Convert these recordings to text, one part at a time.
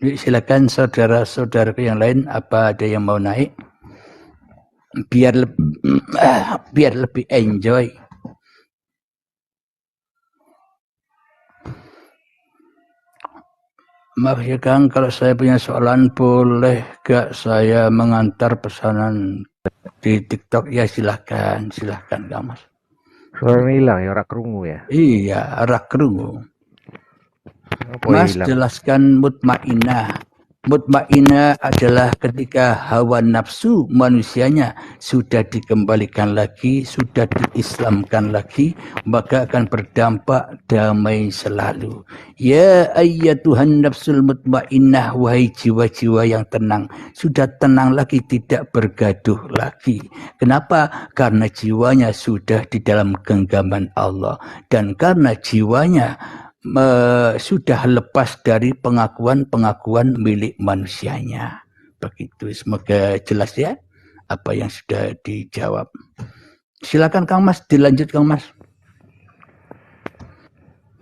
Silakan saudara-saudara yang lain, apa ada yang mau naik? Biar lebih enjoy. Maaf ya Kang, kalau saya punya soalan boleh gak saya mengantar pesanan di TikTok? Ya silahkan Kang Mas. Suaranya hilang ya, rak krungu ya? Iya, rak krungu. Mas jelaskan mutmainah. Mutmainah adalah ketika hawa nafsu manusianya sudah dikembalikan lagi, sudah diislamkan lagi, maka akan berdampak damai selalu. Ya ayyatuhan nafsul mutmainah, wahai jiwa-jiwa yang tenang, sudah tenang lagi, tidak bergaduh lagi. Kenapa? Karena jiwanya sudah di dalam genggaman Allah, dan karena jiwanya sudah lepas dari pengakuan-pengakuan milik manusianya. Begitu, semoga jelas ya apa yang sudah dijawab. Silakan Kang Mas, dilanjut Kang Mas.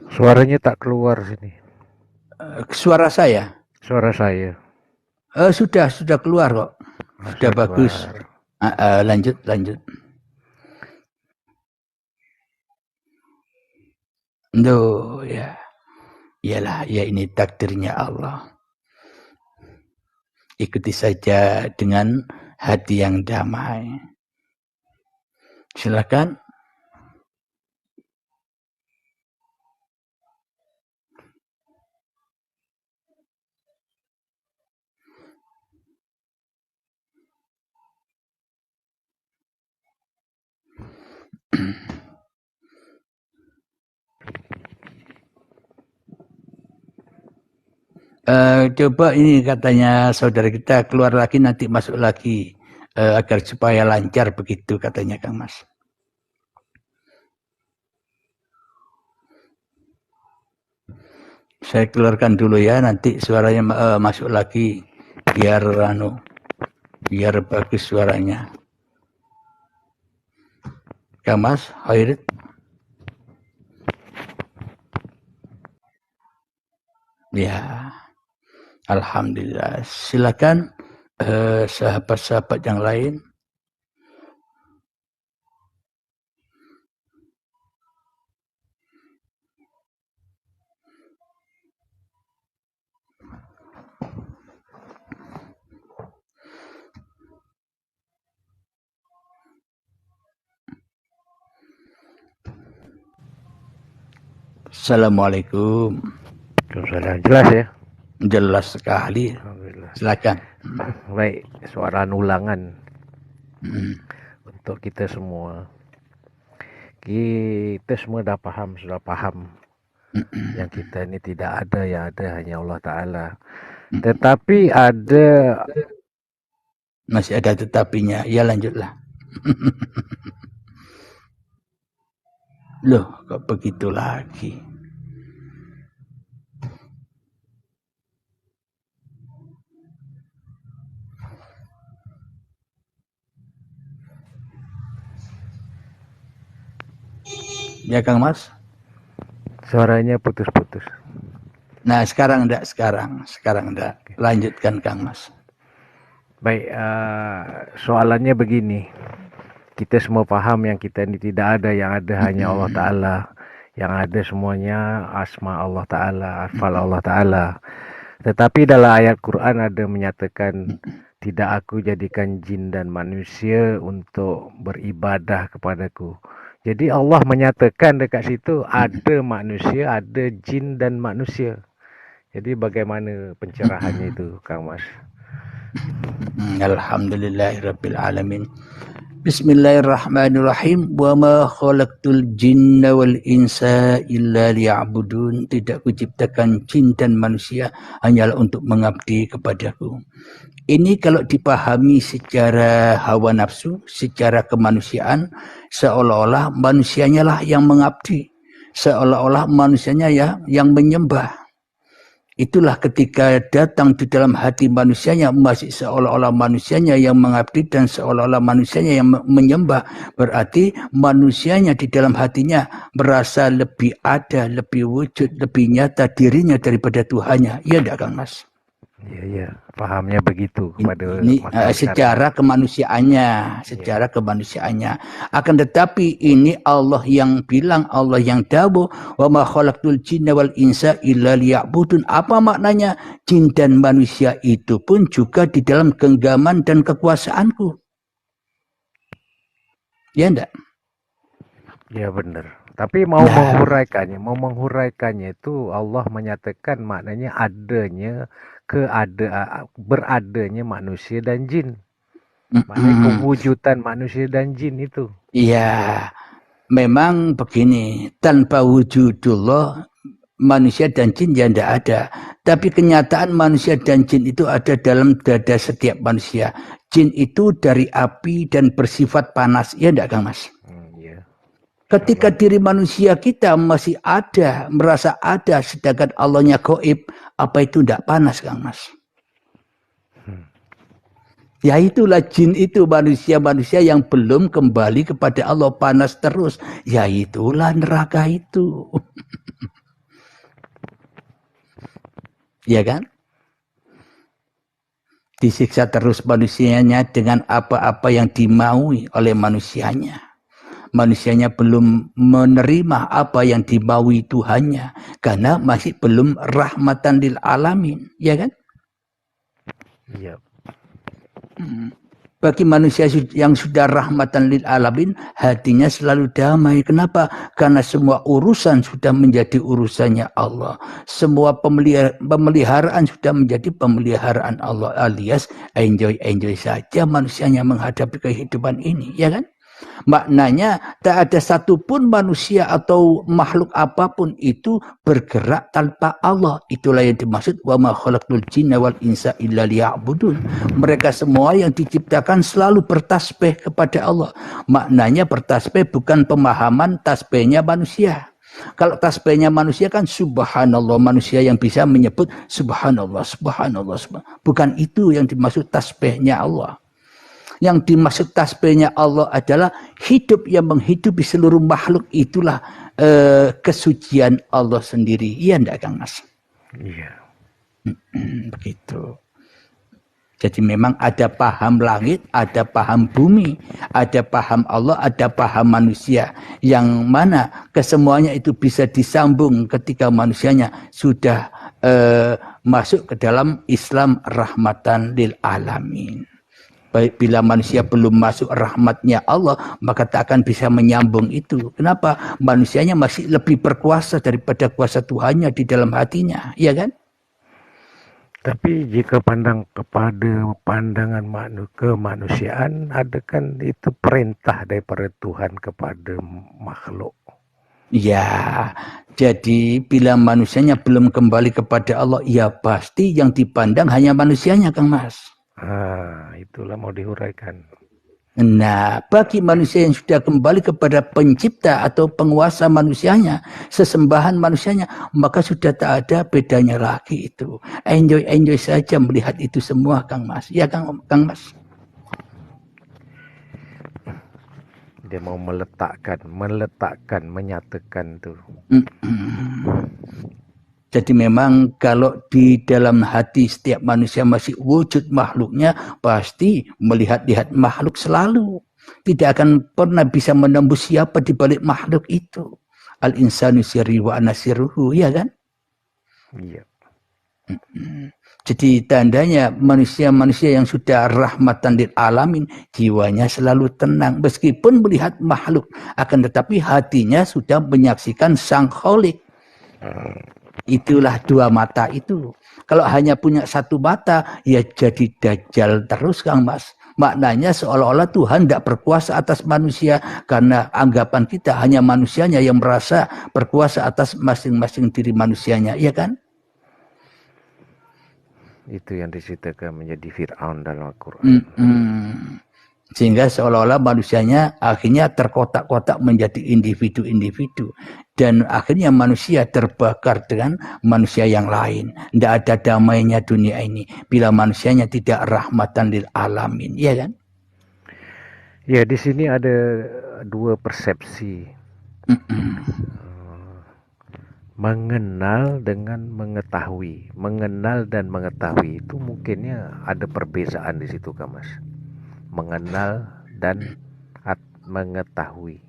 Suaranya tak keluar sini. Suara saya? Suara saya. Sudah keluar kok. Sudah bagus. Lanjut. Duh, ya. Iyalah, ya ini takdirnya Allah. Ikuti saja dengan hati yang damai. Silakan. Coba ini katanya saudara kita keluar lagi nanti masuk lagi agar supaya lancar begitu katanya Kang Mas. Saya keluarkan dulu ya, nanti suaranya masuk lagi biar bagus suaranya. Kang Mas, Khairit. Ya. Alhamdulillah. Silakan sahabat-sahabat yang lain. Assalamualaikum. Jelas ya? Jelas sekali. Silakan. Baik, suara ulangan untuk kita semua. Kita semua sudah paham yang kita ini tidak ada, yang ada hanya Allah Ta'ala. Tetapi ada, masih ada tetapinya. Ya lanjutlah. Loh, kok begitu lagi? Ya Kang Mas. Suaranya putus-putus. Nah sekarang enggak. Lanjutkan Kang Mas. Baik, soalannya begini. Kita semua paham yang kita ini tidak ada, yang ada hanya Allah Ta'ala. Yang ada semuanya asma Allah Ta'ala, asfal Allah Ta'ala. Tetapi dalam ayat Quran ada menyatakan, tidak aku jadikan jin dan manusia untuk beribadah kepadaku. Jadi Allah menyatakan dekat situ ada manusia, ada jin dan manusia. Jadi bagaimana pencerahannya itu, Kang Mas? Alhamdulillahirabbil alamin. Bismillahirrahmanirrahim. Wa ma khalaqtul jinna wal insa illa liya'budun. Tidak kuciptakan jin dan manusia hanyalah untuk mengabdi kepadaku. Ini kalau dipahami secara hawa nafsu, secara kemanusiaan, seolah-olah manusianya lah yang mengabdi, seolah-olah manusianya ya yang menyembah. Itulah ketika datang di dalam hati manusianya, masih seolah-olah manusianya yang mengabdi dan seolah-olah manusianya yang menyembah. Berarti manusianya di dalam hatinya merasa lebih ada, lebih wujud, lebih nyata dirinya daripada Tuhannya. Iya enggak Kang Mas? Iya, pahamnya begitu kepada Ini masyarakat. secara kemanusiaannya. Akan tetapi ini Allah yang bilang, Allah yang dawuh, wa ma khalaqtul jinna wal insa illa liya'budun. Apa maknanya? Jin dan manusia itu pun juga di dalam genggaman dan kekuasaanku. Ya enggak? Ya benar. Tapi mau menghuraikannya itu Allah menyatakan maknanya beradanya manusia dan jin. Maknanya kewujudan manusia dan jin itu. Iya, memang begini, tanpa wujudullah manusia dan jin ya tidak ada. Tapi kenyataan manusia dan jin itu ada dalam dada setiap manusia. Jin itu dari api dan bersifat panas. Ya tidak, Kang Mas? Iya. Ketika diri manusia kita masih ada, merasa ada, sedangkan Allahnya gaib, apa itu tidak panas, Kang Mas? Ya itulah jin itu, manusia-manusia yang belum kembali kepada Allah, panas terus. Ya itulah neraka itu. Ya kan? Disiksa terus manusianya dengan apa-apa yang dimaui oleh manusianya. Manusianya belum menerima apa yang dimaui Tuhannya karena masih belum rahmatan lil alamin, ya kan? Iya. Bagi manusia yang sudah rahmatan lil alamin, hatinya selalu damai. Kenapa? Karena semua urusan sudah menjadi urusannya Allah. Semua pemeliharaan sudah menjadi pemeliharaan Allah, alias enjoy saja manusianya menghadapi kehidupan ini, ya kan? Maknanya tak ada satupun manusia atau makhluk apapun itu bergerak tanpa Allah. Itulah yang dimaksud wa ma khalaqtul jinna wal insa illa liya'budun. Mereka semua yang diciptakan selalu bertasbih kepada Allah. Maknanya bertasbih bukan pemahaman tasbihnya manusia. Kalau tasbihnya manusia kan subhanallah, manusia yang bisa menyebut subhanallah, subhanallah, subhanallah. Bukan itu yang dimaksud tasbihnya Allah. Yang dimaksud tasbihnya Allah adalah hidup yang menghidupi seluruh makhluk, itulah kesucian Allah sendiri. Iya enggak, Kang Mas? Iya. Begitu. Jadi memang ada paham langit, ada paham bumi, ada paham Allah, ada paham manusia. Yang mana kesemuanya itu bisa disambung ketika manusianya sudah masuk ke dalam Islam rahmatan lil alamin. Baik, bila manusia belum masuk rahmatnya Allah, maka tak akan bisa menyambung itu. Kenapa? Manusianya masih lebih berkuasa daripada kuasa Tuhannya di dalam hatinya, ya kan? Tapi jika pandang kepada pandangan kemanusiaan, ada kan itu perintah daripada Tuhan kepada makhluk. Ya, jadi bila manusianya belum kembali kepada Allah, ya pasti yang dipandang hanya manusianya, Kang Mas. Itulah mau dihuraikan. Nah, bagi manusia yang sudah kembali kepada pencipta atau penguasa manusianya, sesembahan manusianya, maka sudah tak ada bedanya lagi itu. Enjoy saja melihat itu semua, Kang Mas. Ya, Kang Mas. Dia mau meletakkan, menyatakan tuh. Jadi memang kalau di dalam hati setiap manusia masih wujud makhluknya, pasti melihat-lihat makhluk selalu. Tidak akan pernah bisa menembus siapa di balik makhluk itu. Al-insanu sirri wa anasiruhu, ya kan? Iya. Jadi tandanya manusia-manusia yang sudah rahmatan lil alamin, jiwanya selalu tenang. Meskipun melihat makhluk, akan tetapi hatinya sudah menyaksikan sang kholik. Itulah dua mata itu. Kalau hanya punya satu mata, ya jadi dajjal terus, Kang Mas. Maknanya seolah-olah Tuhan tidak berkuasa atas manusia, karena anggapan kita hanya manusianya yang merasa berkuasa atas masing-masing diri manusianya, ya kan? Itu yang diceritakan menjadi Fir'aun dalam Al-Quran. Sehingga seolah-olah manusianya akhirnya terkotak-kotak menjadi individu-individu. Dan akhirnya manusia terbakar dengan manusia yang lain. Tidak ada damainya dunia ini bila manusianya tidak rahmatan lil alamin, ya kan? Ya, di sini ada dua persepsi. Mengenal dengan mengetahui. Mengenal dan mengetahui itu mungkinnya ada perbedaan di situ, Kak Mas. Mengenal dan mengetahui.